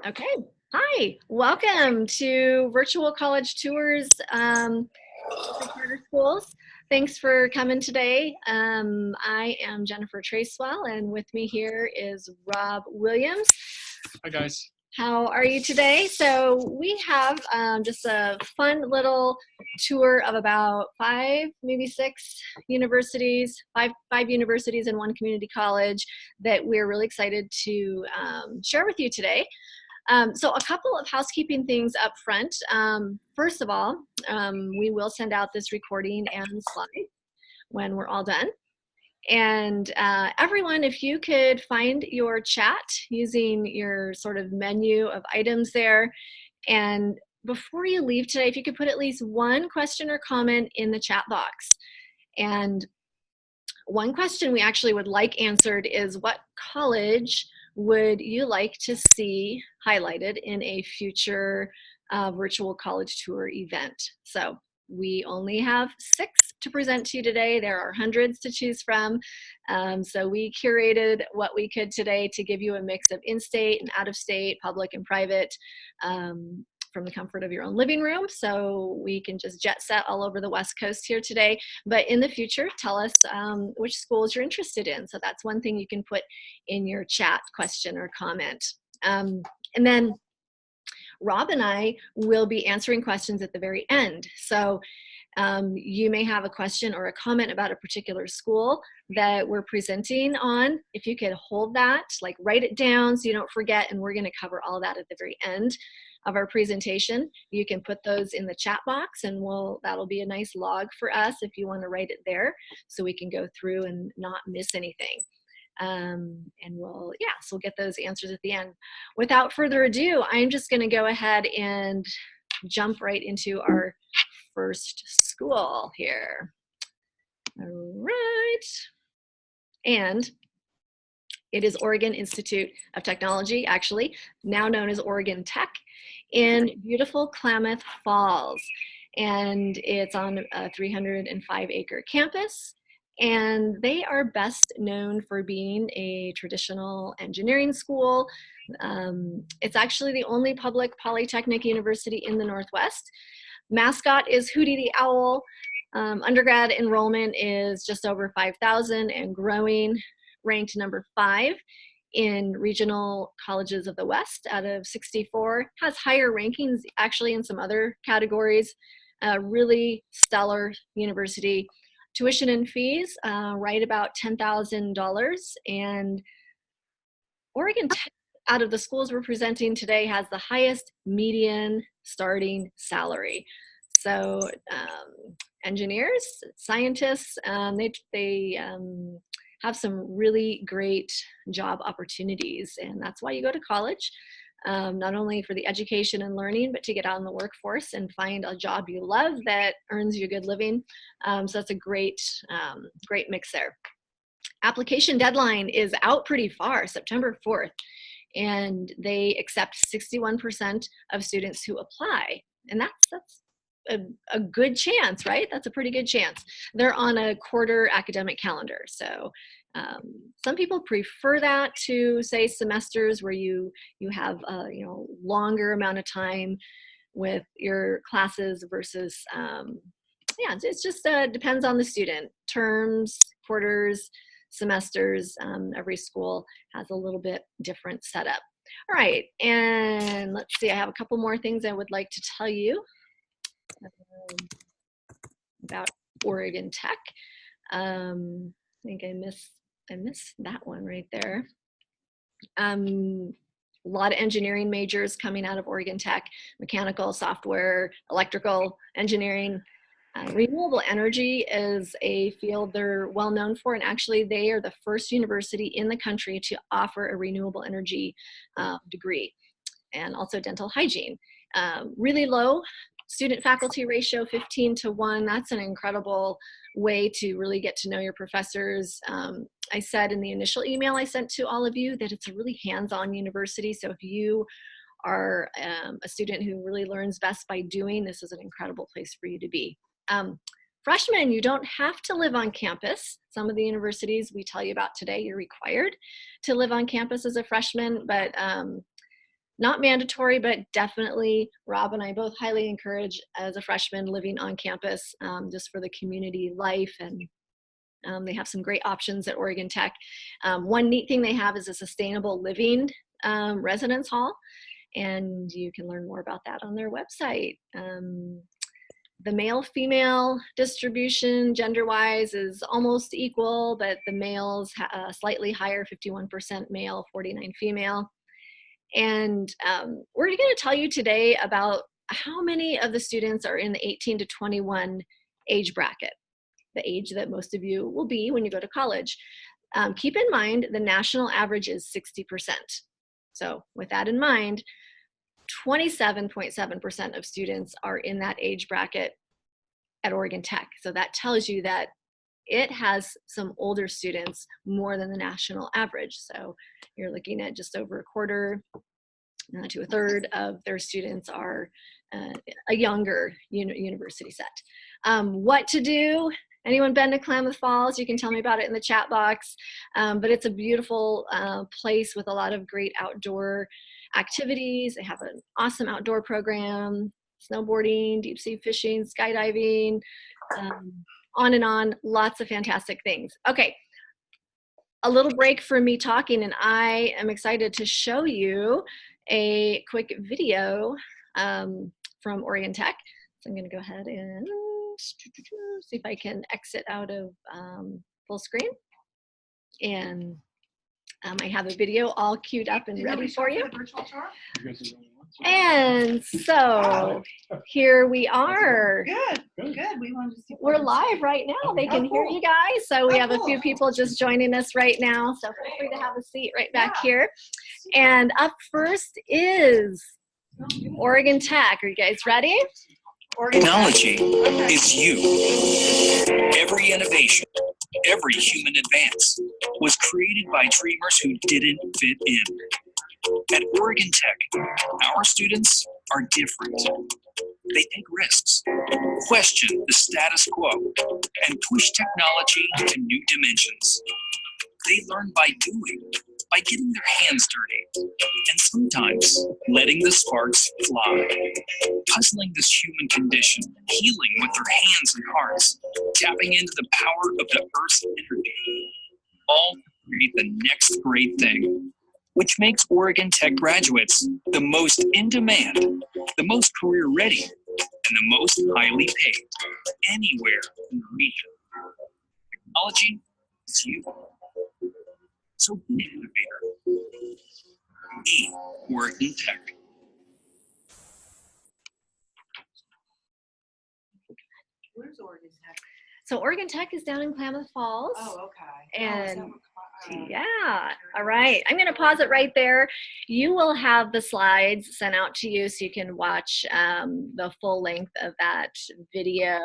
Okay. Hi. Welcome to Virtual College Tours for Charter Schools. Thanks for coming today. I am Jennifer Tracewell, and with me here is Rob Williams. Hi, guys. How are you today? So we have just a fun little tour of about five, maybe six universities, five universities and one community college that we're really excited to share with you today. So a couple of housekeeping things up front. First of all, we will send out this recording and slides when we're all done. And everyone, if you could find your chat using your sort of menu of items there. And before you leave today, if you could put at least one question or comment in the chat box. And one question we actually would like answered is, what college would you like to see highlighted in a future virtual college tour event? So we only have 6 to present to you today. There are hundreds to choose from. So we curated what we could today to give you a mix of in-state and out-of-state, public and private, from the comfort of your own living room. So we can just jet set all over the West Coast here today. But in the future, tell us which schools you're interested in. So that's one thing you can put in your chat question or comment. And then Rob and I will be answering questions at the very end. So you may have a question or a comment about a particular school that we're presenting on. If you could hold that, like write it down so you don't forget, and we're going to cover all that at the very end of our presentation. You can put those in the chat box, and that'll be a nice log for us if you want to write it there, so we can go through and not miss anything. And we'll get those answers at the end. Without further ado, I'm just going to go ahead and jump right into our first school here. All right. And it is Oregon Institute of Technology, actually, now known as Oregon Tech, in beautiful Klamath Falls. And it's on a 305-acre campus. And they are best known for being a traditional engineering school. It's actually the only public polytechnic university in the Northwest. Mascot is Hootie the Owl. Undergrad enrollment is just over 5,000 and growing, ranked number 5 in regional colleges of the West out of 64. Has higher rankings actually in some other categories. Really stellar university. Tuition and fees, right about $10,000. And Oregon Tech, out of the schools we're presenting today, has the highest median starting salary. So engineers, scientists, they have some really great job opportunities, and that's why you go to college. Not only for the education and learning, but to get out in the workforce and find a job you love that earns you a good living. So that's a great mix there. Application deadline is out pretty far, September 4th, and they accept 61% of students who apply. And that's a good chance, right? That's a pretty good chance. They're on a quarter academic calendar. So some people prefer that to, say, semesters where you have a longer amount of time with your classes versus, it just depends on the student. Terms, quarters, semesters, every school has a little bit different setup. All right, and let's see, I have a couple more things I would like to tell you about Oregon Tech. I think I missed that one right there. A lot of engineering majors coming out of Oregon Tech: mechanical, software, electrical engineering. Renewable energy is a field they're well known for, and actually they are the first university in the country to offer a renewable energy degree, and also dental hygiene. Really low student faculty ratio, 15-1. That's an incredible way to really get to know your professors. I said in the initial email I sent to all of you that it's a really hands-on university. So if you are a student who really learns best by doing, this is an incredible place for you to be. Freshmen, you don't have to live on campus. Some of the universities we tell you about today, you're required to live on campus as a freshman, but Not mandatory, but definitely Rob and I both highly encourage as a freshman living on campus, just for the community life, and they have some great options at Oregon Tech. One neat thing they have is a sustainable living residence hall, and you can learn more about that on their website. The male-female distribution gender-wise is almost equal, but the males slightly higher, 51% male, 49 female. And we're going to tell you today about how many of the students are in the 18 to 21 age bracket, the age that most of you will be when you go to college. Keep in mind, the national average is 60%. So with that in mind, 27.7% of students are in that age bracket at Oregon Tech. So that tells you that it has some older students more than the national average. So you're looking at just over a quarter to a third of their students are a younger university set. What to do? Anyone been to Klamath Falls? You can tell me about it in the chat box. But it's a beautiful place with a lot of great outdoor activities. They have an awesome outdoor program, snowboarding, deep sea fishing, skydiving, on and on, lots of fantastic things. Okay, a little break from me talking, and I am excited to show you a quick video from Oregon Tech. So I'm gonna go ahead and see if I can exit out of full screen. And I have a video all queued up and ready for you. And so here we are. Good. We wanted to see. We're live right now. They can hear you guys. So we have a few people just joining us right now. So feel free to have a seat right back here. And up first is Oregon Tech. Are you guys ready? Technology is you. Every innovation, every human advance was created by dreamers who didn't fit in. At Oregon Tech, our students are different. They take risks, question the status quo, and push technology to new dimensions. They learn by doing, by getting their hands dirty, and sometimes letting the sparks fly. Puzzling this human condition, healing with their hands and hearts, tapping into the power of the Earth's energy, all to create the next great thing, which makes Oregon Tech graduates the most in demand, the most career ready, and the most highly paid anywhere in the region. Technology is you. So be an innovator. Be Oregon Tech. Where's Oregon Tech? So Oregon Tech is down in Klamath Falls. Oh, okay. And yeah, all right. I'm going to pause it right there. You will have the slides sent out to you so you can watch the full length of that video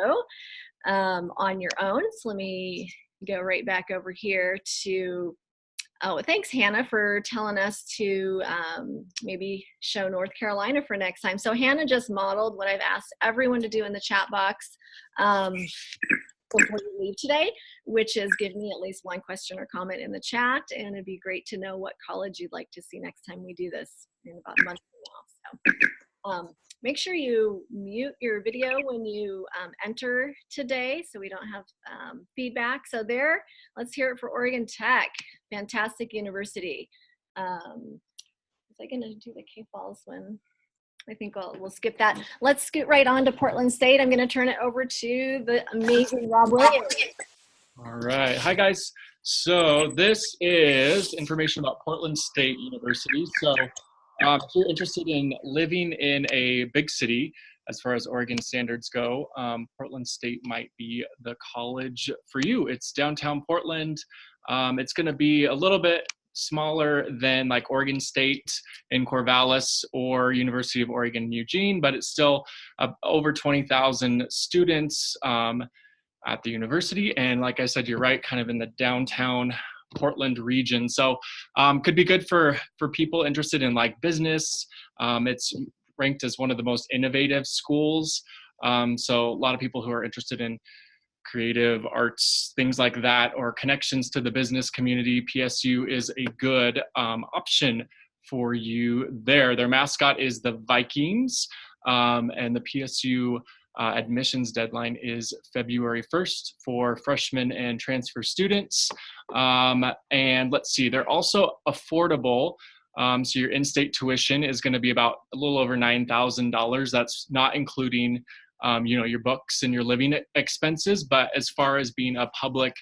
on your own. So let me go right back over here to, oh, thanks Hannah for telling us to maybe show North Carolina for next time. So Hannah just modeled what I've asked everyone to do in the chat box before you leave today, which is give me at least one question or comment in the chat, and it'd be great to know what college you'd like to see next time we do this in about a month from now. So make sure you mute your video when you enter today so we don't have feedback. So there, let's hear it for Oregon Tech. Fantastic university. Is I gonna do the K-Falls one? I think we'll skip that. Let's scoot right on to Portland State. I'm going to turn it over to the amazing Rob Williams. All right. Hi, guys. So this is information about Portland State University. So if you're interested in living in a big city, as far as Oregon standards go, Portland State might be the college for you. It's downtown Portland. It's going to be a little bit smaller than like Oregon State in Corvallis or University of Oregon Eugene, but it's still over 20,000 students at the university. And like I said, you're right, kind of in the downtown Portland region. So could be good for people interested in like business. It's ranked as one of the most innovative schools. So a lot of people who are interested in creative arts, things like that, or connections to the business community, PSU is a good option for you there. Their mascot is the Vikings, and the PSU admissions deadline is February 1st for freshmen and transfer students. And let's see, they're also affordable. So your in-state tuition is going to be about a little over $9,000. That's not including, your books and your living expenses. But as far as being a public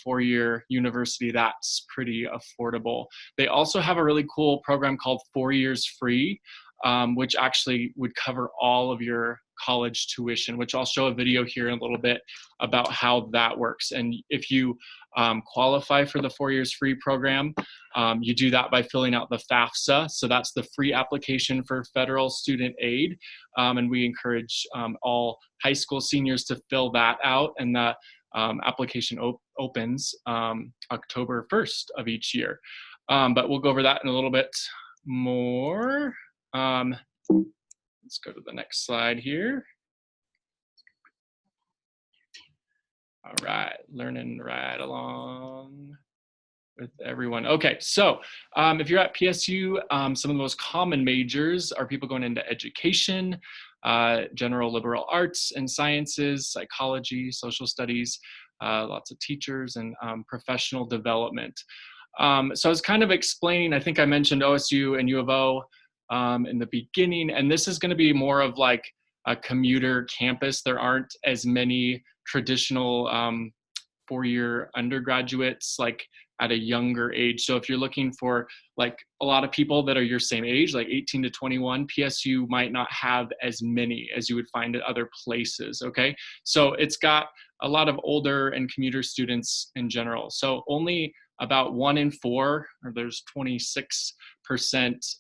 four-year university, that's pretty affordable. They also have a really cool program called 4 Years Free, which actually would cover all of your college tuition, which I'll show a video here in a little bit about how that works. And if you qualify for the 4 Years Free program, you do that by filling out the FAFSA. So that's the free application for federal student aid. And we encourage all high school seniors to fill that out. And the application opens October 1st of each year. But we'll go over that in a little bit more. Let's go to the next slide here. All right, learning right along with everyone. Okay, so if you're at PSU, some of the most common majors are people going into education, general liberal arts and sciences, psychology, social studies, lots of teachers, and professional development. So I was kind of explaining, I think I mentioned OSU and U of O in the beginning, and this is going to be more of like a commuter campus. There aren't as many traditional four-year undergraduates like at a younger age. So if you're looking for like a lot of people that are your same age, like 18 to 21, PSU might not have as many as you would find at other places, okay? So it's got a lot of older and commuter students in general. So only about 1 in 4, or there's 26%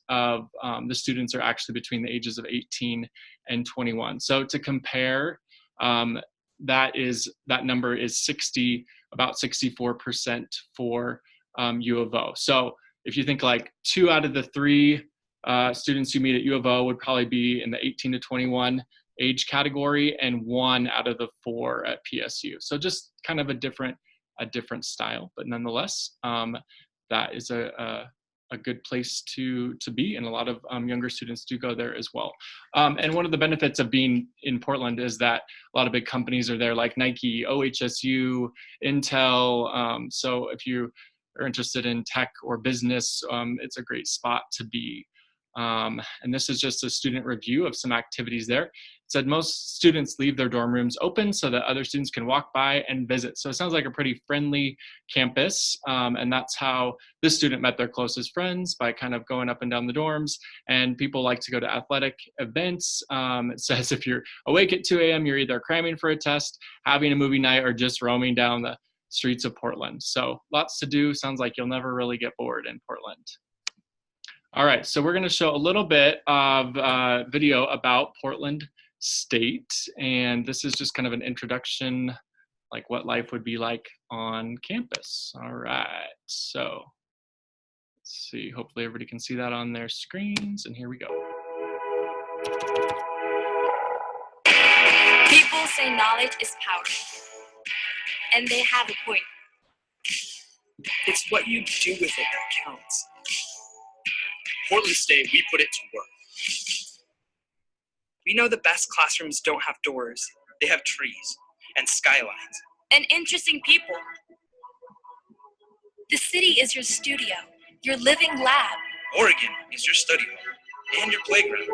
of the students are actually between the ages of 18 and 21. So to compare, that number is about 64% for U of O. So if you think like 2 out of the 3 students you meet at U of O would probably be in the 18 to 21 age category, and 1 out of the 4 at PSU. So just kind of a different style, but nonetheless, that is a good place to be, and a lot of younger students do go there as well. And one of the benefits of being in Portland is that a lot of big companies are there, like Nike, OHSU, Intel. So if you are interested in tech or business, it's a great spot to be. And this is just a student review of some activities there. It said most students leave their dorm rooms open so that other students can walk by and visit. So it sounds like a pretty friendly campus. And that's how this student met their closest friends, by kind of going up and down the dorms. And people like to go to athletic events. It says if you're awake at 2 a.m., you're either cramming for a test, having a movie night, or just roaming down the streets of Portland. So lots to do. Sounds like you'll never really get bored in Portland. All right, so we're going to show a little bit of video about Portland State, and this is just kind of an introduction, like what life would be like on campus. All right, so let's see, hopefully everybody can see that on their screens, and here we go. People say knowledge is power, and they have a point. It's what you do with it that counts. Portland State, we put it to work. We know the best classrooms don't have doors. They have trees and skylines. And interesting people. The city is your studio, your living lab. Oregon is your study hall and your playground. At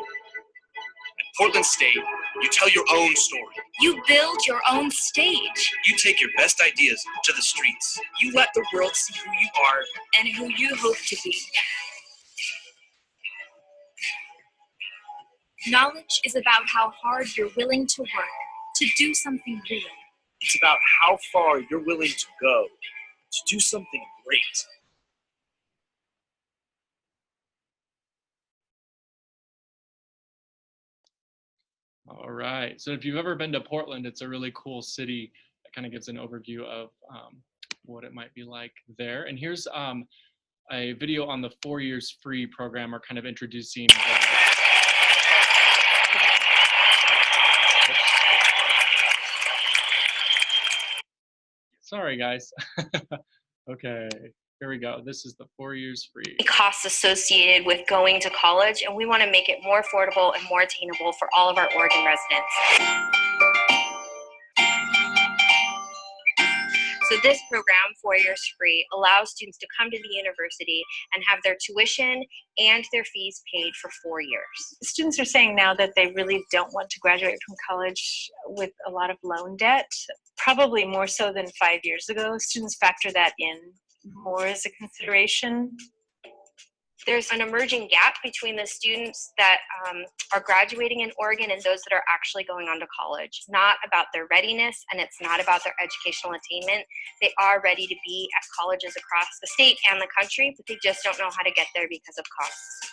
Portland State, you tell your own story. You build your own stage. You take your best ideas to the streets. You let the world see who you are And who you hope to be. Knowledge is about how hard you're willing to work to do something real. It's about how far you're willing to go to do something great. All right, so if you've ever been to Portland, it's a really cool city. That kind of gives an overview of what it might be like there. And here's a video on the 4 Years Free program. We're kind of introducing sorry guys. Okay, Here we go. This is the 4 years free. Costs associated with going to college, and we want to make it more affordable and more attainable for all of our Oregon residents. So this program, 4 years free, allows students to come to the university and have their tuition and their fees paid for 4 years. Students are saying now that they really don't want to graduate from college with a lot of loan debt, probably more so than 5 years ago. Students factor that in more as a consideration. There's an emerging gap between the students that are graduating in Oregon and those that are actually going on to college. Not about their readiness, and it's not about their educational attainment. They are ready to be at colleges across the state and the country, but they just don't know how to get there because of costs.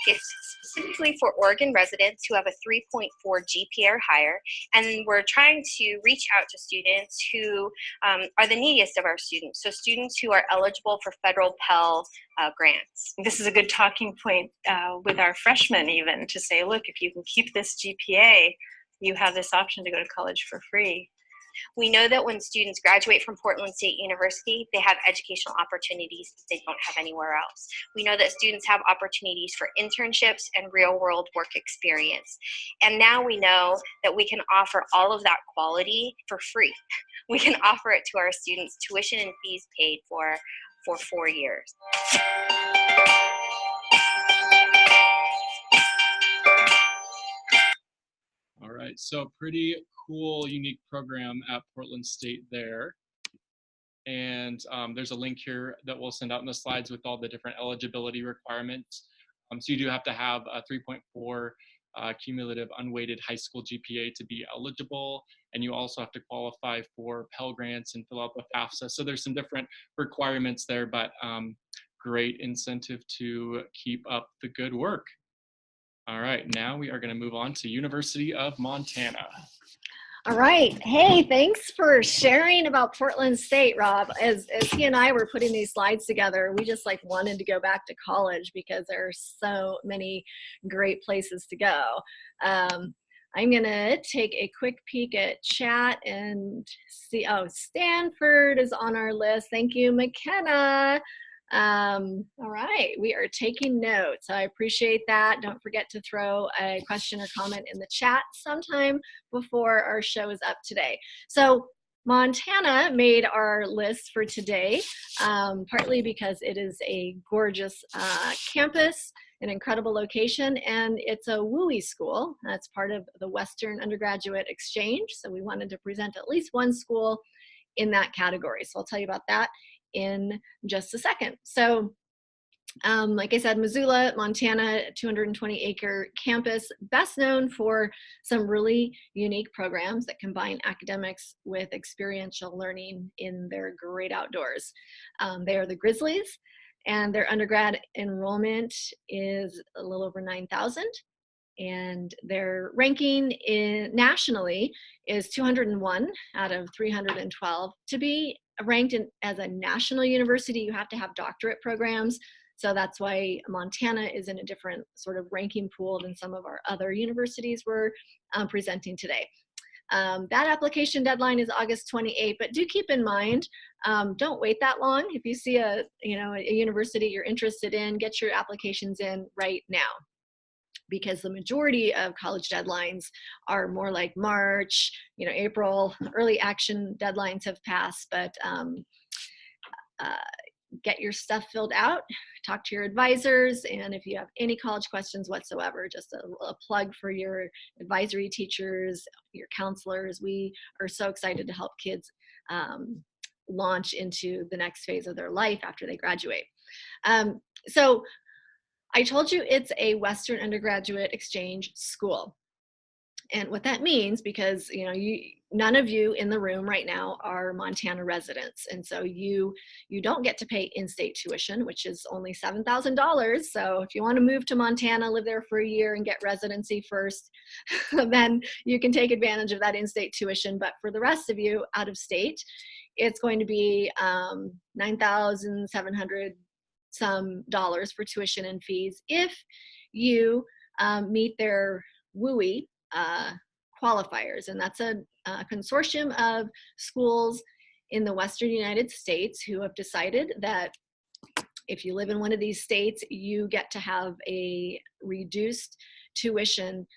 It's specifically for Oregon residents who have a 3.4 GPA or higher, and we're trying to reach out to students who are the neediest of our students, so students who are eligible for federal Pell grants. This is a good talking point with our freshmen even, to say, look, if you can keep this GPA, you have this option to go to college for free. We know that when students graduate from Portland State University, they have educational opportunities that they don't have anywhere else. We know that students have opportunities for internships and real-world work experience. And now we know that we can offer all of that quality for free. We can offer it to our students, tuition and fees paid for 4 years. All right, so pretty cool, unique program at Portland State there. And there's a link here that we'll send out in the slides with all the different eligibility requirements. So you do have to have a 3.4 cumulative unweighted high school GPA to be eligible. And you also have to qualify for Pell Grants and fill out the FAFSA. So there's some different requirements there, but great incentive to keep up the good work. All right, now we are going to move on to University of Montana. All right. Hey, thanks for sharing about Portland State, Rob. As he and I were putting these slides together, we just like wanted to go back to college because there are so many great places to go. I'm going to take a quick peek at chat and see, oh, Stanford is on our list. Thank you, McKenna. All right, we are taking notes. I appreciate that. Don't forget to throw a question or comment in the chat sometime before our show is up today. So Montana made our list for today, partly because it is a gorgeous campus, an incredible location, and it's a WUI school. That's part of the Western Undergraduate Exchange. So we wanted to present at least one school in that category. So I'll tell you about that in just a second. So like I said, Missoula, Montana, 220-acre campus, best known for some really unique programs that combine academics with experiential learning in their great outdoors. They are the Grizzlies, and their undergrad enrollment is a little over 9,000. And their ranking nationally is 201 out of 312. To be ranked as a national university, you have to have doctorate programs. So that's why Montana is in a different sort of ranking pool than some of our other universities we're presenting today. That application deadline is August 28th, but do keep in mind, don't wait that long. If you see a university you're interested in, get your applications in right now, because the majority of college deadlines are more like March, April. Early action deadlines have passed, but get your stuff filled out, talk to your advisors, and if you have any college questions whatsoever, just a plug for your advisory teachers, your counselors. We are so excited to help kids launch into the next phase of their life after they graduate. So I told you it's a Western Undergraduate Exchange school. And what that means, because none of you in the room right now are Montana residents, and so you don't get to pay in-state tuition, which is only $7,000. So if you want to move to Montana, live there for a year and get residency first, then you can take advantage of that in-state tuition. But for the rest of you out of state, it's going to be $9,700 some dollars for tuition and fees if you meet their WUI qualifiers, and that's a consortium of schools in the Western United States who have decided that if you live in one of these states, you get to have a reduced tuition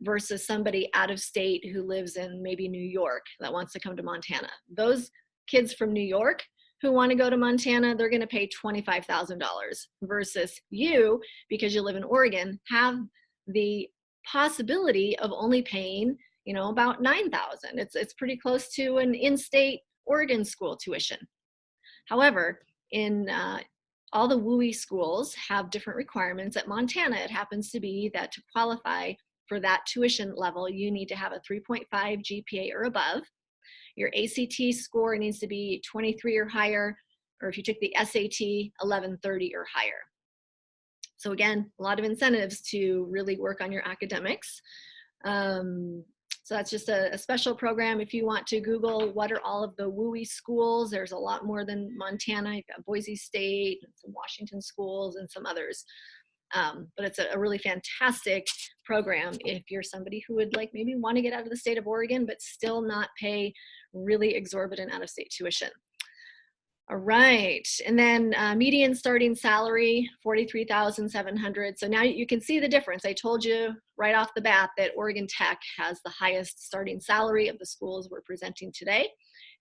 versus somebody out of state who lives in maybe New York that wants to come to Montana. Those kids from New York who want to go to Montana, they're going to pay $25,000 versus you, because you live in Oregon, have the possibility of only paying, you know, about $9,000. It's pretty close to an in-state Oregon school tuition. However, in all the WUI schools have different requirements. At Montana, it happens to be that to qualify for that tuition level, you need to have a 3.5 GPA or above. Your ACT score needs to be 23 or higher, or if you took the SAT, 1130 or higher. So again, a lot of incentives to really work on your academics. So that's just a special program. If you want to Google what are all of the WUI schools, there's a lot more than Montana. You've got Boise State, some Washington schools, and some others. But it's a really fantastic program if you're somebody who would like maybe want to get out of the state of Oregon, but still not pay really exorbitant out-of-state tuition. All right, and then median starting salary, $43,700. So now you can see the difference. I told you right off the bat that Oregon Tech has the highest starting salary of the schools we're presenting today.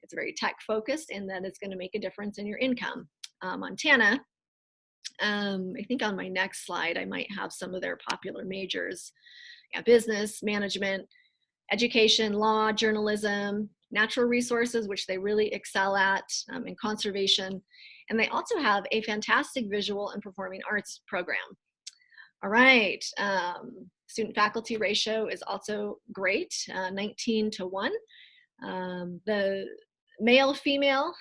It's very tech focused, and that it's going to make a difference in your income. Montana, I think on my next slide, I might have some of their popular majors. Yeah, business, management, education, law, journalism, natural resources, which they really excel at, and conservation. And they also have a fantastic visual and performing arts program. All right, student faculty ratio is also great, 19:1. The male-female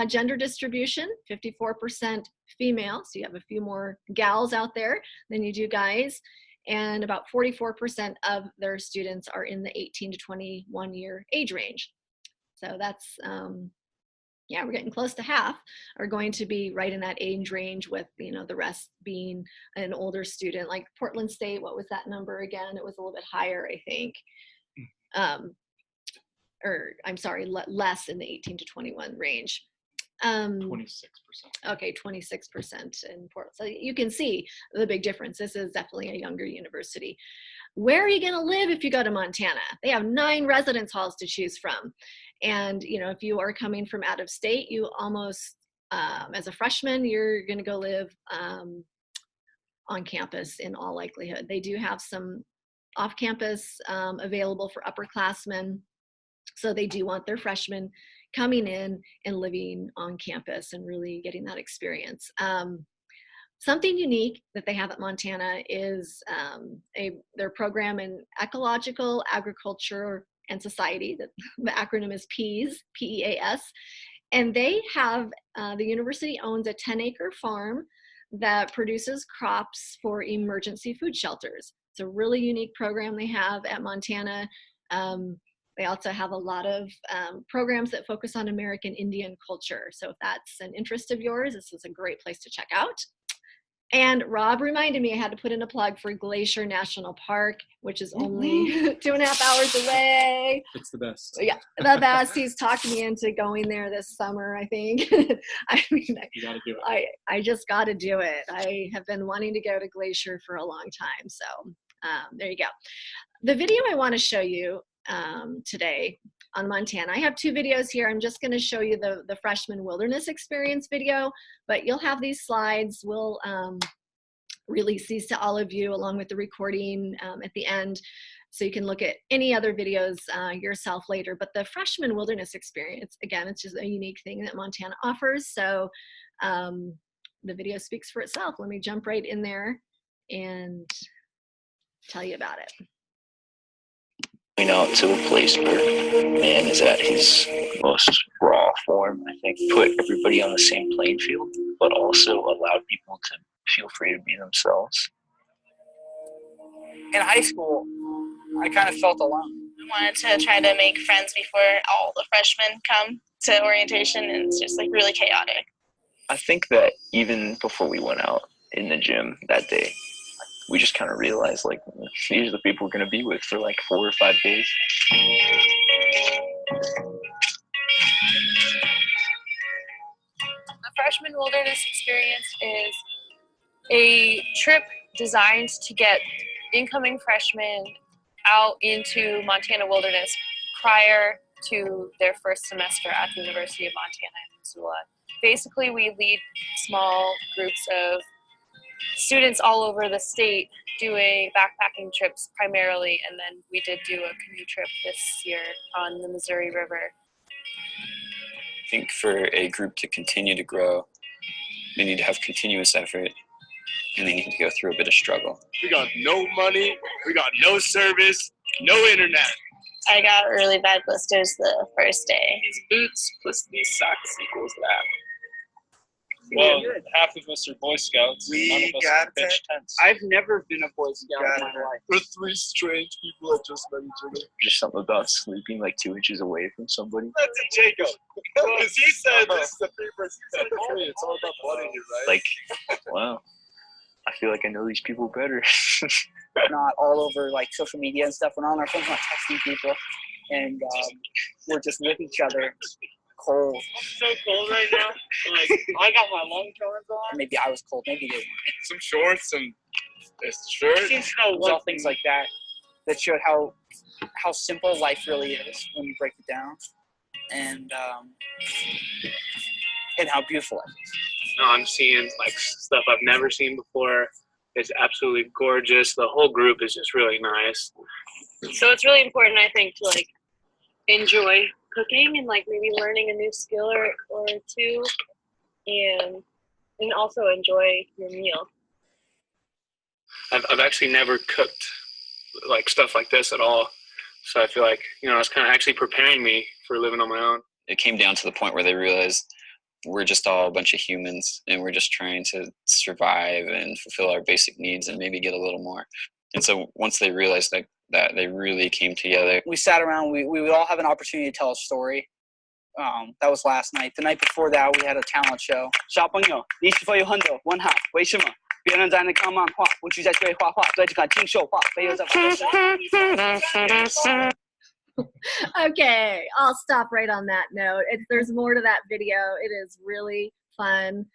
gender distribution, 54% female, so you have a few more gals out there than you do guys, and about 44% of their students are in the 18 to 21 year age range. So that's, yeah, we're getting close to half are going to be right in that age range, with, you know, the rest being an older student. Like Portland State, what was that number again? It was a little bit higher, I think. Or I'm sorry, less in the 18 to 21 range. 26%. Okay, 26% in Portland. So you can see the big difference. This is definitely a younger university. Where are you going to live if you go to Montana? They have 9 residence halls to choose from. And, you know, if you are coming from out of state, you almost, as a freshman, you're going to go live on campus in all likelihood. They do have some off-campus available for upperclassmen. So they do want their freshmen coming in and living on campus and really getting that experience. Something unique that they have at Montana is their program in ecological agriculture and society. The acronym is PEAS, P-E-A-S. And they have, the university owns a 10-acre farm that produces crops for emergency food shelters. It's a really unique program they have at Montana. They also have a lot of programs that focus on American Indian culture. So if that's an interest of yours, this is a great place to check out. And Rob reminded me I had to put in a plug for Glacier National Park, which is only 2.5 hours away. It's the best. Yeah, the best. He's talked me into going there this summer, I think. I mean, You got to do it. I just got to do it. I have been wanting to go to Glacier for a long time. So there you go. The video I want to show you today on Montana. I have 2 videos here. I'm just going to show you the freshman wilderness experience video, but you'll have these slides. We'll release these to all of you along with the recording at the end, so you can look at any other videos yourself later. But the freshman wilderness experience, again, it's just a unique thing that Montana offers. So the video speaks for itself. Let me jump right in there and tell you about it. Going out to a place where man is at his most raw form. I think put everybody on the same playing field, but also allowed people to feel free to be themselves. In high school, I kind of felt alone. I wanted to try to make friends before all the freshmen come to orientation, and it's just like really chaotic. I think that even before we went out in the gym that day, we just kind of realized, like, these are the people we're going to be with for like 4 or 5 days. freshman wilderness experience is a trip designed to get incoming freshmen out into Montana wilderness prior to their first semester at the University of Montana in Missoula. Basically, we lead small groups of students all over the state doing backpacking trips primarily, and then we did do a canoe trip this year on the Missouri River. I think for a group to continue to grow, they need to have continuous effort, and they need to go through a bit of struggle. We got no money, we got no service, no internet. I got really bad blisters the first day. These boots plus these socks equals that. Well, half of us are Boy Scouts. None of us got are pitch tents. I've never been a Boy Scout in my life. We're three strange people that just met each other. Just something about sleeping like 2 inches away from somebody. That's a Jacob. Because he said this is the three-person tree. It's all about blood in you, right? Like, wow. I feel like I know these people better. Not all over like social media and stuff. We're not on our phones, not texting people, and we're just with each other. Cold. I'm so cold right now. Like, I got my long johns on. Maybe I was cold. Maybe they were. Some shorts, some shirt. It's all things like that that showed how simple life really is when you break it down, and how beautiful it is. No, I'm seeing like stuff I've never seen before. It's absolutely gorgeous. The whole group is just really nice. So it's really important, I think, to like enjoy cooking and like maybe learning a new skill or two, and also enjoy your meal. I've actually never cooked like stuff like this at all. So I feel like, it's kind of actually preparing me for living on my own. It came down to the point where they realized we're just all a bunch of humans and we're just trying to survive and fulfill our basic needs and maybe get a little more. And so once they realized that they really came together. We sat around, we would all have an opportunity to tell a story. That was last night. The night before that, we had a talent show. 小朋友，你是否有很多问号？为什么别人在那看漫画，我就在这里画画，在这看竞秀画，没有在画。 Okay, I'll stop right on that note. There's more to that video. It is really fun.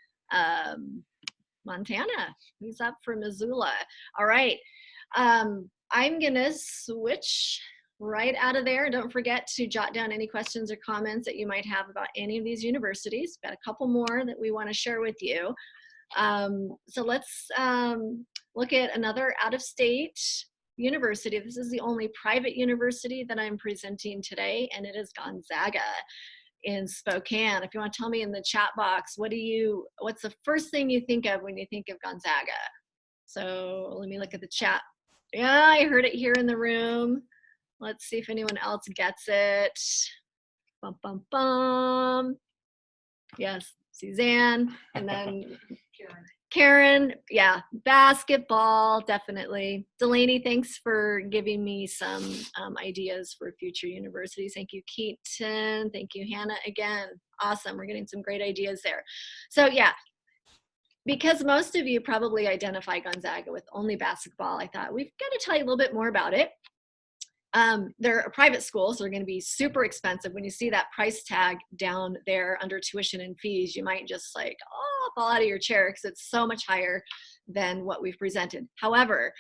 Montana, who's up for Missoula? All right, I'm gonna switch right out of there. Don't forget to jot down any questions or comments that you might have about any of these universities. Got a couple more that we want to share with you. So let's look at another out-of-state university. This is the only private university that I'm presenting today, and it is Gonzaga in Spokane. If you want to tell me in the chat box, what's the first thing you think of when you think of Gonzaga? So let me look at the chat. Yeah, I heard it here in the room. Let's see if anyone else gets it. Bum, bum, bum. Yes, Suzanne, and then Karen, yeah, basketball, definitely. Delaney, thanks for giving me some ideas for future universities. Thank you, Keaton. Thank you, Hannah, again. Awesome, we're getting some great ideas there. So yeah, because most of you probably identify Gonzaga with only basketball, I thought we've got to tell you a little bit more about it. They're a private school, so they're going to be super expensive. When you see that price tag down there under tuition and fees, you might just like, oh, fall out of your chair because it's so much higher than what we've presented. However,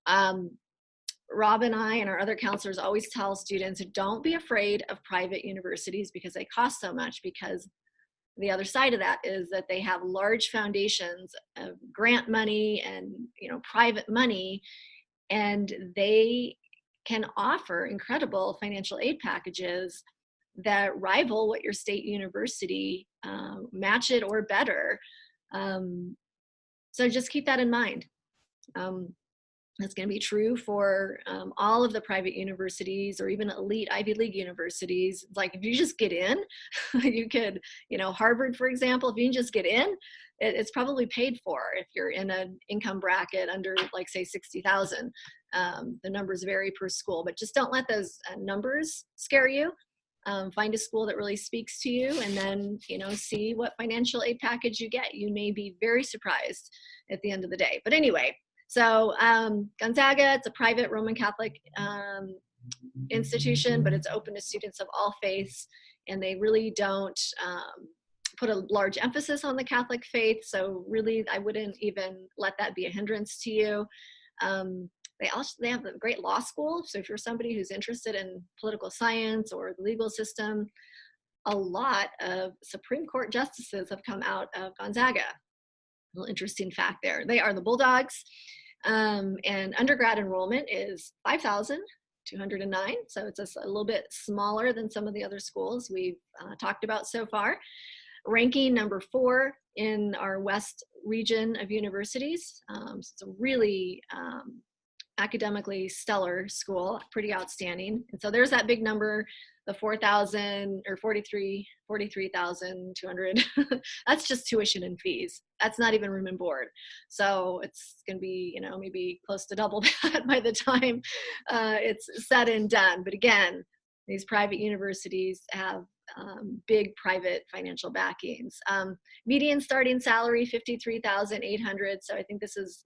Rob and I and our other counselors always tell students, don't be afraid of private universities because they cost so much, because the other side of that is that they have large foundations of grant money and private money, and they can offer incredible financial aid packages that rival what your state university, match it or better. So just keep that in mind. That's going to be true for all of the private universities or even elite Ivy League universities. Like if you just get in, you could, Harvard, for example, if you can just get in, it's probably paid for if you're in an income bracket under like say 60,000. The numbers vary per school, but just don't let those numbers scare you. Find a school that really speaks to you, and then see what financial aid package you get. You may be very surprised at the end of the day. But anyway, so Gonzaga, it's a private Roman Catholic institution, but it's open to students of all faiths, and they really don't put a large emphasis on the Catholic faith. So really, I wouldn't even let that be a hindrance to you. They have a great law school. So if you're somebody who's interested in political science or the legal system, a lot of Supreme Court justices have come out of Gonzaga. A little interesting fact there. They are the Bulldogs. And undergrad enrollment is 5,209. So it's a little bit smaller than some of the other schools we've talked about so far. Ranking number 4 in our West region of universities. So it's a really academically stellar school, pretty outstanding. And so there's that big number, the 4,000 or 43,200. That's just tuition and fees. That's not even room and board. So it's going to be, maybe close to double that by the time it's said and done. But again, these private universities have big private financial backings. Median starting salary, $53,800. So I think this is,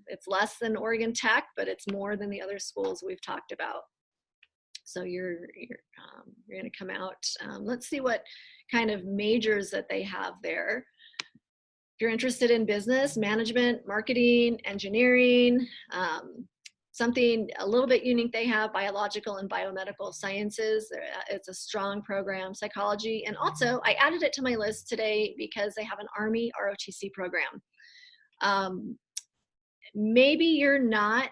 it's less than Oregon Tech, but it's more than the other schools we've talked about. So you're going to come out. Let's see what kind of majors that they have there. If you're interested in business, management, marketing, engineering, something a little bit unique, they have biological and biomedical sciences. It's a strong program, psychology. And also, I added it to my list today because they have an Army ROTC program. Maybe you're not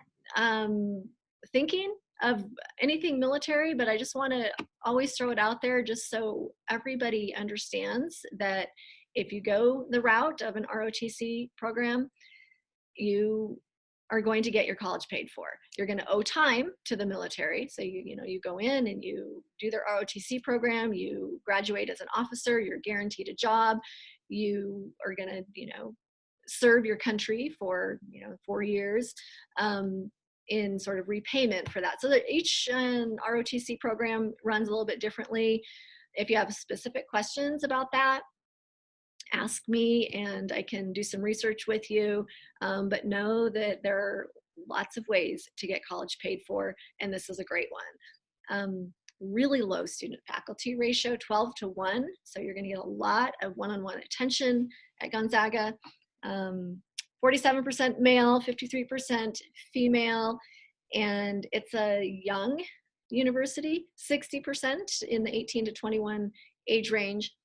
thinking of anything military, but I just want to always throw it out there just so everybody understands that if you go the route of an ROTC program, you are going to get your college paid for. You're going to owe time to the military. So you go in and you do their ROTC program, you graduate as an officer, you're guaranteed a job, you are going to, serve your country for 4 years in sort of repayment for that. So that each ROTC program runs a little bit differently. If you have specific questions about that, ask me and I can do some research with you. But know that there are lots of ways to get college paid for, and this is a great one. Really low student faculty ratio, 12-1. So you're going to get a lot of one-on-one attention at Gonzaga. 47% male, 53% female, and it's a young university, 60% in the 18 to 21 age range.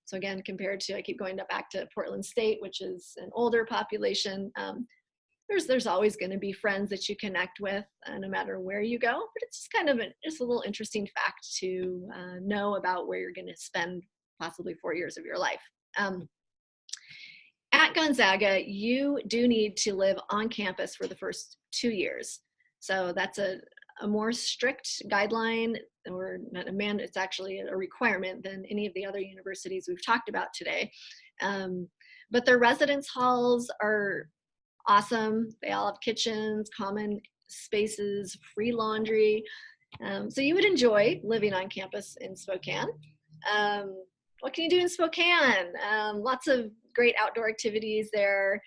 So again, compared to, I keep going back to Portland State, which is an older population, there's always going to be friends that you connect with no matter where you go, but it's just kind of just a little interesting fact to know about where you're going to spend possibly 4 years of your life. At Gonzaga, you do need to live on campus for the first 2 years. So that's a more strict guideline, or not a it's actually a requirement than any of the other universities we've talked about today. But their residence halls are awesome. They all have kitchens, common spaces, free laundry. So you would enjoy living on campus in Spokane. What can you do in Spokane? Lots of great outdoor activities there.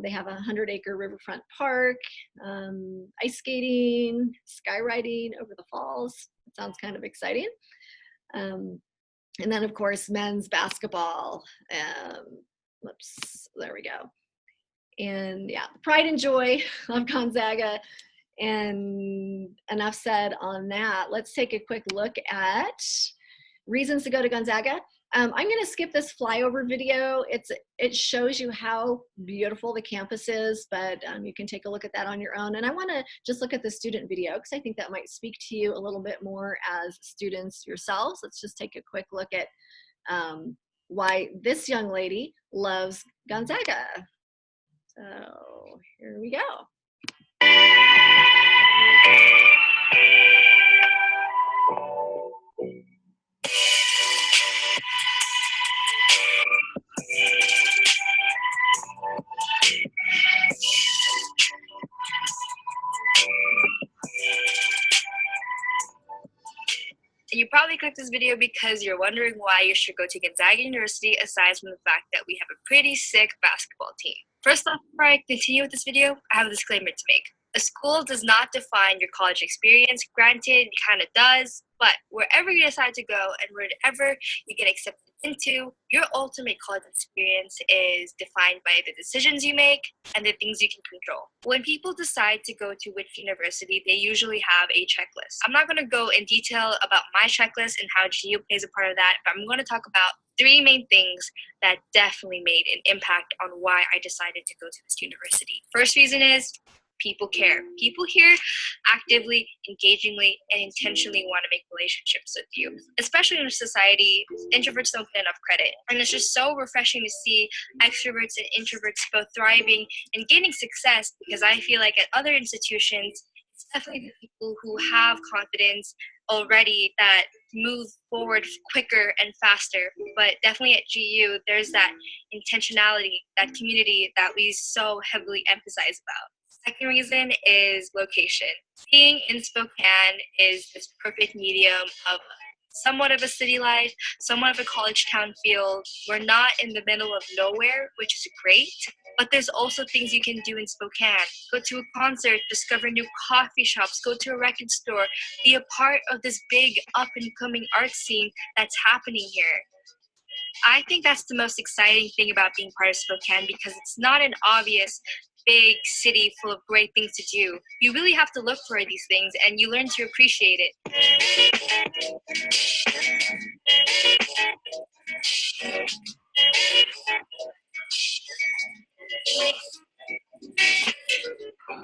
They have a 100-acre riverfront park, ice skating, skywriting over the falls. It sounds kind of exciting. And then, of course, men's basketball. There we go. And yeah, pride and joy of Gonzaga. And enough said on that. Let's take a quick look at reasons to go to Gonzaga. I'm going to skip this flyover video. It shows you how beautiful the campus is, but you can take a look at that on your own. And I want to just look at the student video because I think that might speak to you a little bit more as students yourselves. Let's just take a quick look at why this young lady loves Gonzaga. So here we go. You probably clicked this video because you're wondering why you should go to Gonzaga University, aside from the fact that we have a pretty sick basketball team. First off, before I continue with this video, I have a disclaimer to make. A school does not define your college experience. Granted, it kind of does, but wherever you decide to go and wherever you get accepted And two, your ultimate college experience is defined by the decisions you make and the things you can control. When people decide to go to which university, they usually have a checklist. I'm not going to go in detail about my checklist and how GU plays a part of that, but I'm going to talk about three main things that definitely made an impact on why I decided to go to this university. First reason is people care. People here actively, engagingly, and intentionally want to make relationships with you. Especially in a society, introverts don't get enough credit. And it's just so refreshing to see extroverts and introverts both thriving and gaining success, because I feel like at other institutions, it's definitely the people who have confidence already that move forward quicker and faster. But definitely at GU, there's that intentionality, that community that we so heavily emphasize about. Second reason is location. Being in Spokane is this perfect medium of somewhat of a city life, somewhat of a college town feel. We're not in the middle of nowhere, which is great, but there's also things you can do in Spokane. Go to a concert, discover new coffee shops, go to a record store, be a part of this big up and coming art scene that's happening here. I think that's the most exciting thing about being part of Spokane, because it's not an obvious big city full of great things to do. You really have to look for these things, and you learn to appreciate it.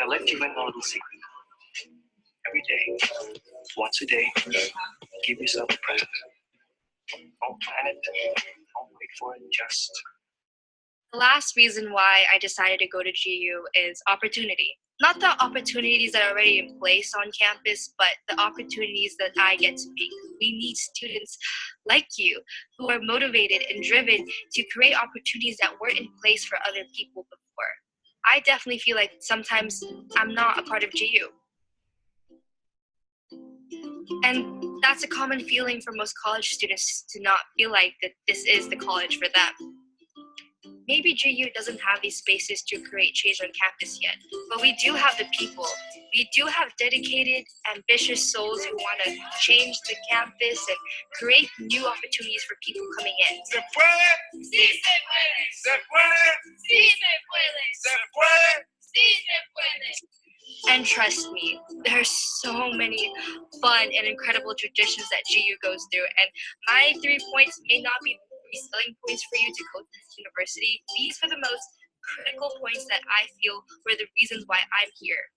I'll let you in on a little secret. Every day, once a day, give yourself a present. Don't plan it. Don't wait for it. Just. The last reason why I decided to go to GU is opportunity. Not the opportunities that are already in place on campus, but the opportunities that I get to make. We need students like you who are motivated and driven to create opportunities that weren't in place for other people before. I definitely feel like sometimes I'm not a part of GU. And that's a common feeling for most college students, to not feel like that this is the college for them. Maybe GU doesn't have these spaces to create change on campus yet, but we do have the people. We do have dedicated, ambitious souls who want to change the campus and create new opportunities for people coming in. Se puede. Sí se puede. Se puede. Sí se puede. Se puede. Sí se puede. And trust me, there are so many fun and incredible traditions that GU goes through, and my 3 points may not be selling points for you to go to this university. These are the most critical points that I feel were the reasons why I'm here.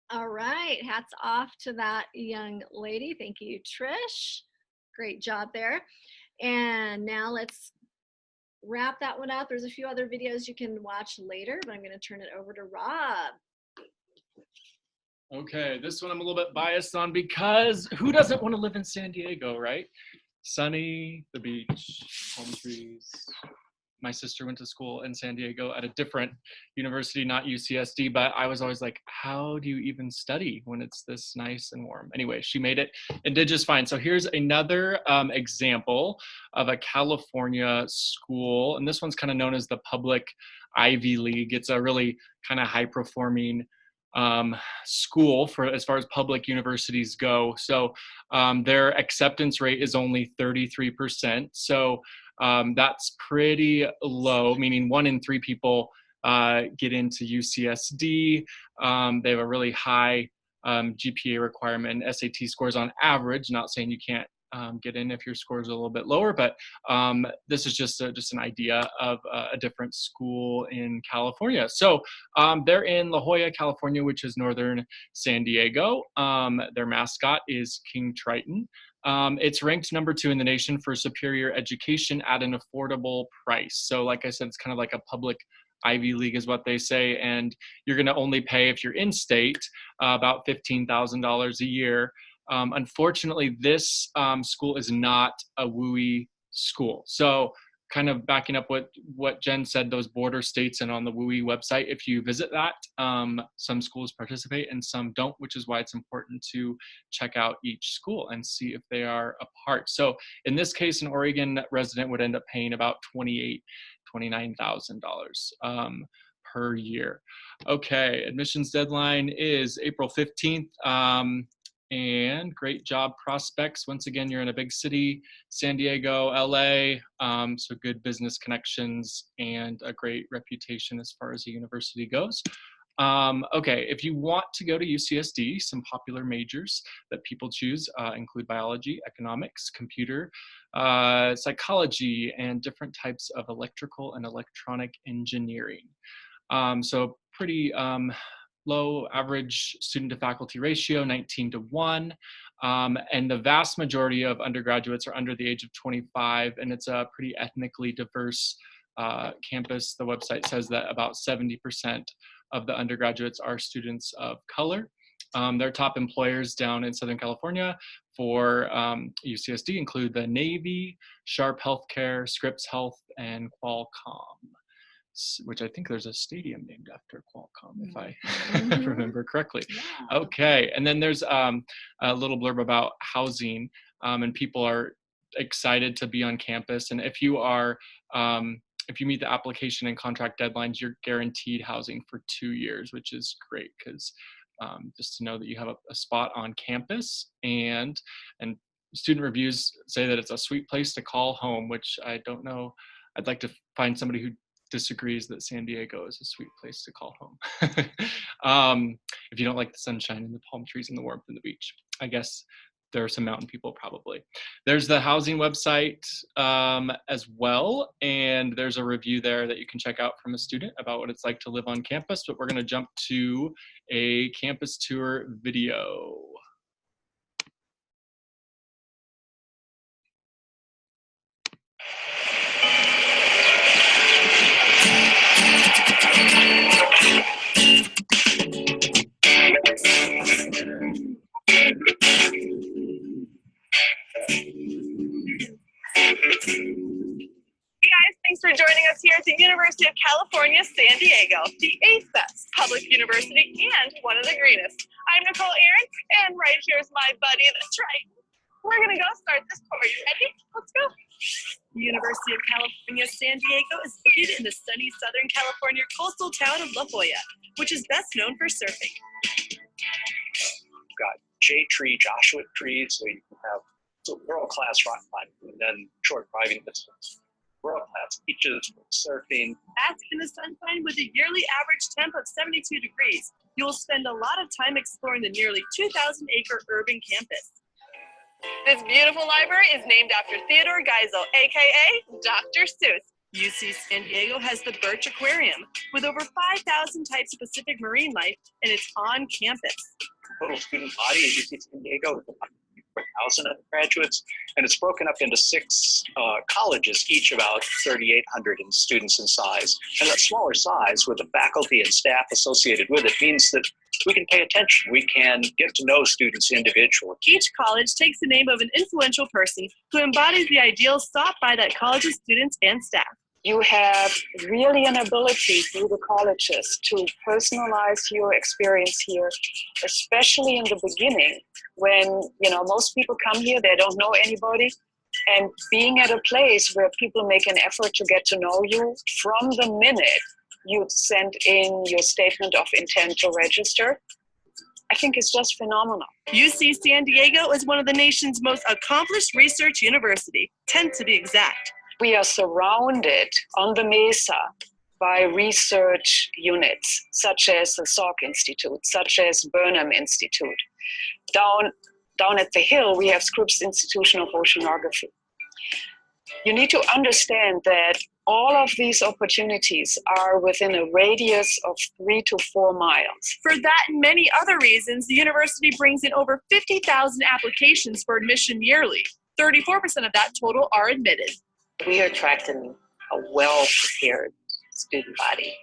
All right, hats off to that young lady. Thank you, Trish. Great job there. And now let's wrap that one up. There's a few other videos you can watch later, but I'm going to turn it over to Rob. Okay, this one I'm a little bit biased on, because who doesn't want to live in San Diego, right? Sunny, the beach, palm trees. My sister went to school in San Diego at a different university, not UCSD, but I was always like, how do you even study when it's this nice and warm? Anyway, she made it and did just fine. So here's another example of a California school, and this one's kind of known as the public Ivy League. It's a really kind of high performing school for as far as public universities go. So their acceptance rate is only 33%. So that's pretty low, meaning 1 in 3 people get into UCSD. They have a really high GPA requirement, and SAT scores on average. Not saying you can't get in if your scores are a little bit lower, but this is just an idea of a different school in California. So they're in La Jolla, California, which is northern San Diego. Their mascot is King Triton. It's ranked number 2 in the nation for superior education at an affordable price. So like I said, it's kind of like a public Ivy League is what they say, and you're going to only pay, if you're in state, about $15,000 a year. Unfortunately, this school is not a WUI school. So kind of backing up what Jen said, those border states, and on the WUI website, if you visit that, some schools participate and some don't, which is why it's important to check out each school and see if they are a part. So in this case, an Oregon resident would end up paying about $29,000 per year. Okay, admissions deadline is April 15th. and great job prospects. Once again, you're in a big city, San Diego, LA, so good business connections and a great reputation as far as the university goes. Okay, if you want to go to UCSD, some popular majors that people choose include biology, economics, computer, psychology, and different types of electrical and electronic engineering. So pretty low average student to faculty ratio, 19:1. And the vast majority of undergraduates are under the age of 25, and it's a pretty ethnically diverse campus. The website says that about 70% of the undergraduates are students of color. Their top employers down in Southern California for UCSD include the Navy, Sharp Healthcare, Scripps Health, and Qualcomm, which I think there's a stadium named after Qualcomm, if I remember correctly. Okay, and then there's a little blurb about housing, and people are excited to be on campus. And if you are, if you meet the application and contract deadlines, you're guaranteed housing for 2 years, which is great because just to know that you have a spot on campus. And student reviews say that it's a sweet place to call home, which I don't know. I'd like to find somebody who disagrees that San Diego is a sweet place to call home. If you don't like the sunshine and the palm trees and the warmth and the beach, I guess there are some mountain people probably. There's the housing website as well, and there's a review there that you can check out from a student about what it's like to live on campus, but we're gonna jump to a campus tour video. Hey guys, thanks for joining us here at the University of California, San Diego, the 8th best public university and one of the greenest. I'm Nicole Aaron, and right here is my buddy, that's right. We're gonna go start this tour. You ready? Let's go. The University of California, San Diego is located in the sunny Southern California coastal town of La Jolla, which is best known for surfing. We've got shade tree, Joshua trees, so you can have world-class rock climbing, and then short driving distance. World-class beaches, surfing. Bask in the sunshine with a yearly average temp of 72 degrees. You will spend a lot of time exploring the nearly 2,000-acre urban campus. This beautiful library is named after Theodore Geisel, aka Dr. Seuss. UC San Diego has the Birch Aquarium with over 5,000 types of Pacific marine life, and it's on campus. Total student body at UC San Diego is about 4,000 undergraduates, and it's broken up into 6 colleges, each about 3,800 in students in size. And that smaller size with the faculty and staff associated with it means that we can pay attention. We can get to know students individually. Each college takes the name of an influential person who embodies the ideals sought by that college's students and staff. You have really an ability through the colleges to personalize your experience here, especially in the beginning when, most people come here, they don't know anybody. And being at a place where people make an effort to get to know you from the minute you send in your statement of intent to register, I think it's just phenomenal. UC San Diego is one of the nation's most accomplished research university, 10 to be exact. We are surrounded on the Mesa by research units, such as the Salk Institute, such as Burnham Institute. Down at the hill, we have Scripps Institution of Oceanography. You need to understand that all of these opportunities are within a radius of 3 to 4 miles. For that and many other reasons, the university brings in over 50,000 applications for admission yearly. 34% of that total are admitted. We are attracting a well-prepared student body.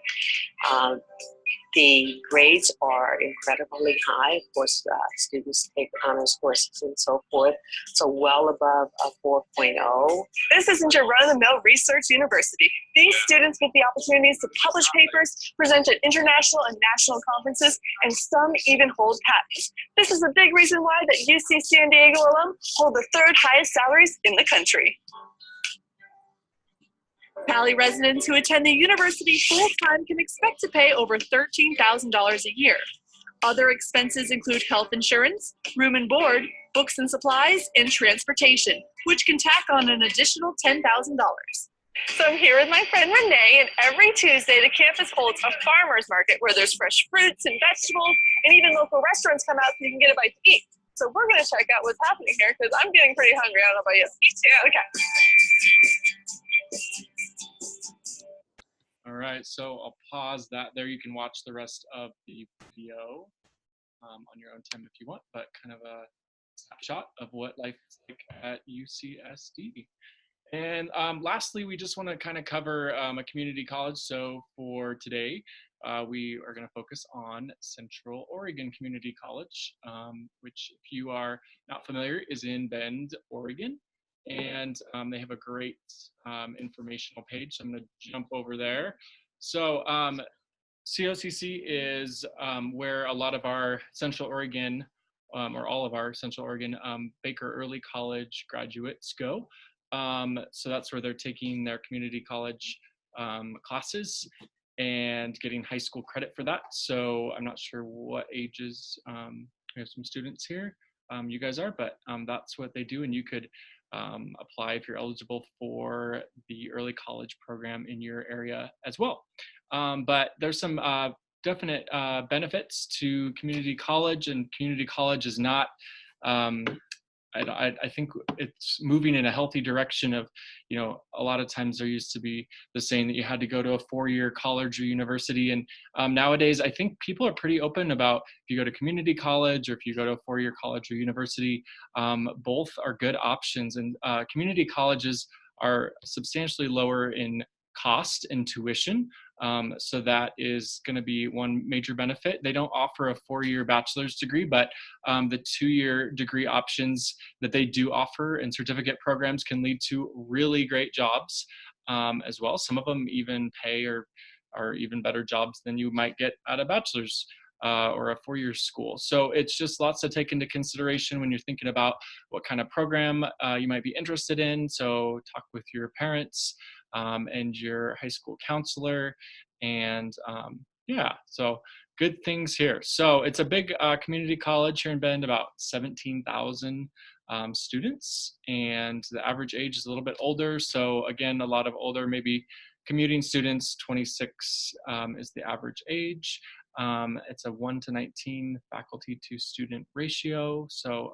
The grades are incredibly high. Of course, students take honors courses and so forth, so well above a 4.0. This isn't your run-of-the-mill research university. These students get the opportunities to publish papers, present at international and national conferences, and some even hold patents. This is a big reason why that UC San Diego alum hold the 3rd highest salaries in the country. Cali residents who attend the university full-time can expect to pay over $13,000 a year. Other expenses include health insurance, room and board, books and supplies, and transportation, which can tack on an additional $10,000. So I'm here with my friend Renee, and every Tuesday the campus holds a farmer's market where there's fresh fruits and vegetables, and even local restaurants come out so you can get a bite to eat. So we're going to check out what's happening here because I'm getting pretty hungry. I don't know about you. Me too. Okay. All right, so I'll pause that there. You can watch the rest of the video on your own time if you want, but kind of a snapshot of what life is like at UCSD. And lastly, we just want to kind of cover a community college. So for today, we are going to focus on Central Oregon Community College, which, if you are not familiar, is in Bend, Oregon. And they have a great informational page. So I'm going to jump over there. So COCC is where a lot of our Central Oregon, or all of our Central Oregon Baker Early College graduates go. So that's where they're taking their community college classes and getting high school credit for that. So I'm not sure what ages, we have some students here, you guys are, but that's what they do. And you could apply if you're eligible for the early college program in your area as well. But there's some definite benefits to community college, and community college is not, I think it's moving in a healthy direction of, you know, a lot of times there used to be the saying that you had to go to a 4-year college or university. And nowadays, I think people are pretty open about if you go to community college or if you go to a 4-year college or university, both are good options. And community colleges are substantially lower in cost and tuition. So that is going to be one major benefit. They don't offer a 4-year bachelor's degree, but the 2-year degree options that they do offer and certificate programs can lead to really great jobs as well. Some of them even pay or are even better jobs than you might get at a bachelor's or a 4-year school. So it's just lots to take into consideration when you're thinking about what kind of program you might be interested in. So talk with your parents and your high school counselor, and yeah, so good things here. So it's a big community college here in Bend, about 17,000 students, and the average age is a little bit older. So again, a lot of older, maybe commuting students, 26 is the average age. It's a 1:19 faculty to student ratio. So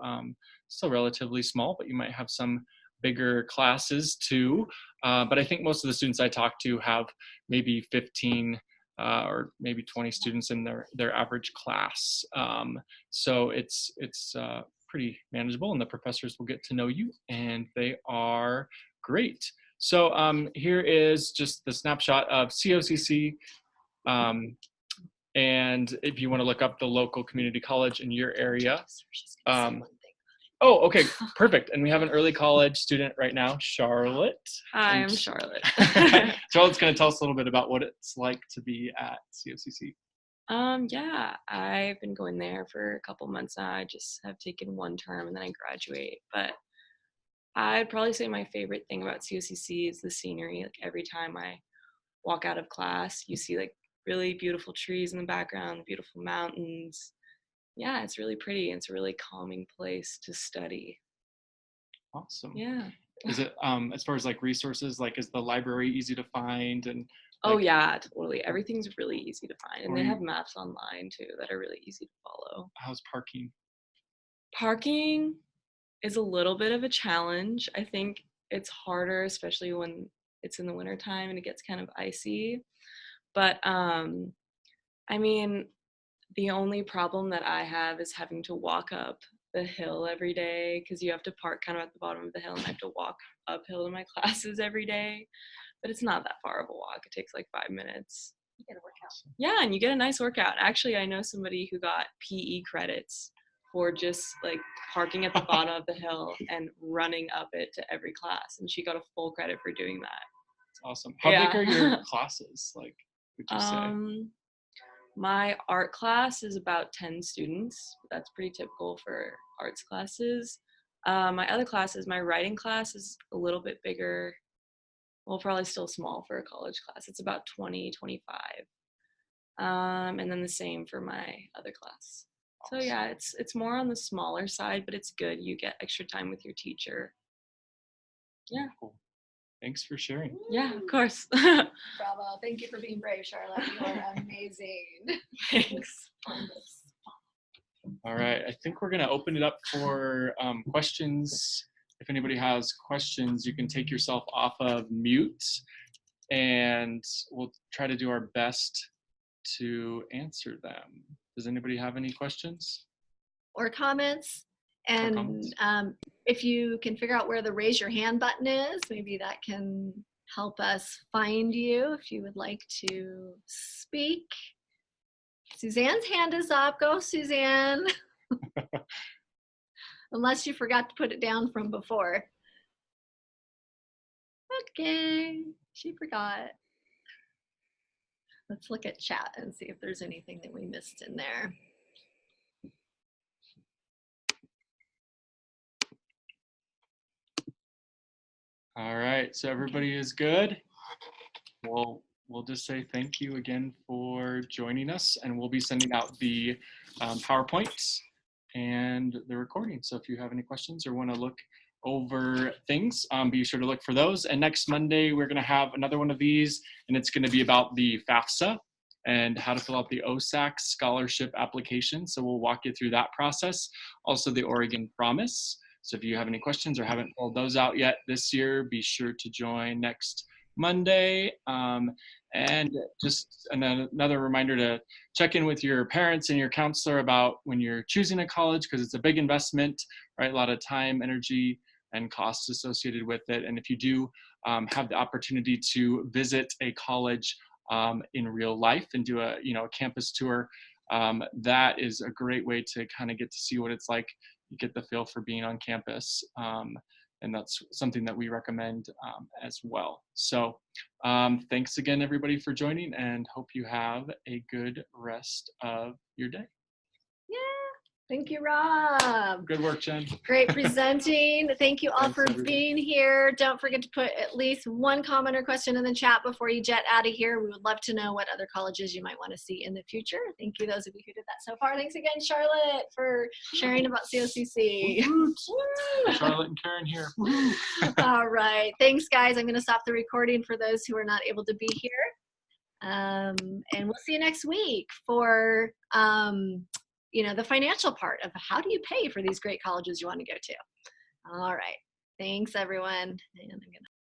still relatively small, but you might have some bigger classes too. But I think most of the students I talk to have maybe 15 or maybe 20 students in their average class. So it's pretty manageable, and the professors will get to know you, and they are great. So here is just the snapshot of COCC. And if you want to look up the local community college in your area. Oh, okay, perfect. And we have an early college student right now, Charlotte. Hi, I'm Charlotte. Charlotte's going to tell us a little bit about what it's like to be at COCC. Yeah, I've been going there for a couple months now. I just have taken one term and then I graduate. But I'd probably say my favorite thing about COCC is the scenery. Like every time I walk out of class, you see like really beautiful trees in the background, beautiful mountains. Yeah, it's really pretty. It's a really calming place to study. Awesome. Yeah. Is it as far as like resources, like is the library easy to find? And oh yeah, totally. Everything's really easy to find, and they have maps online too that are really easy to follow. How's parking? Parking is a little bit of a challenge. I think it's harder, especially when it's in the wintertime and it gets kind of icy. But I mean, the only problem that I have is having to walk up the hill every day, because you have to park kind of at the bottom of the hill and I have to walk uphill to my classes every day. But it's not that far of a walk. It takes like 5 minutes. You get a workout. Yeah, and you get a nice workout. Actually, I know somebody who got PE credits for just like parking at the bottom of the hill and running up it to every class. And she got a full credit for doing that. That's awesome. How big are your classes? Like, would you say? My art class is about 10 students. That's pretty typical for arts classes. My other classes, my writing class is a little bit bigger. Well, probably still small for a college class. It's about 20, 25. And then the same for my other class. So yeah, it's more on the smaller side, but it's good. You get extra time with your teacher. Yeah. Cool. Thanks for sharing. Yeah, of course. Bravo. Thank you for being brave, Charlotte. You are amazing. Thanks. All right, I think we're gonna open it up for questions. If anybody has questions, you can take yourself off of mute and we'll try to do our best to answer them. Does anybody have any questions? Or comments? And comments? If you can figure out where the raise your hand button is, maybe that can help us find you if you would like to speak. Suzanne's hand is up. Go, Suzanne. Unless you forgot to put it down from before. Okay, she forgot. Let's look at chat and see if there's anything that we missed in there. All right, so everybody is good. Well, we'll just say thank you again for joining us, and we'll be sending out the PowerPoints and the recording. So if you have any questions or want to look over things, be sure to look for those. And next Monday, we're going to have another one of these, and it's going to be about the FAFSA and how to fill out the OSAC scholarship application. So we'll walk you through that process. Also the Oregon Promise. So if you have any questions or haven't filled those out yet this year, be sure to join next Monday. And just another reminder to check in with your parents and your counselor about when you're choosing a college, because it's a big investment, right? A lot of time, energy, and costs associated with it. And if you do have the opportunity to visit a college in real life and do a campus tour, that is a great way to kind of get to see what it's like. You get the feel for being on campus, and that's something that we recommend as well. So thanks again, everybody, for joining, and hope you have a good rest of your day. Yeah, thank you, Rob. Good work, Jen. Great presenting. Thank you all Thanks, for everybody. being here. Don't forget to put at least one comment or question in the chat before you jet out of here. We would love to know what other colleges you might want to see in the future. Thank you, those of you who did that so far. Thanks again, Charlotte, for sharing about COCC. Charlotte and Karen here. All right. Thanks, guys. I'm going to stop the recording for those who are not able to be here. And we'll see you next week for the financial part of how do you pay for these great colleges you want to go to. All right. Thanks, everyone. And I'm gonna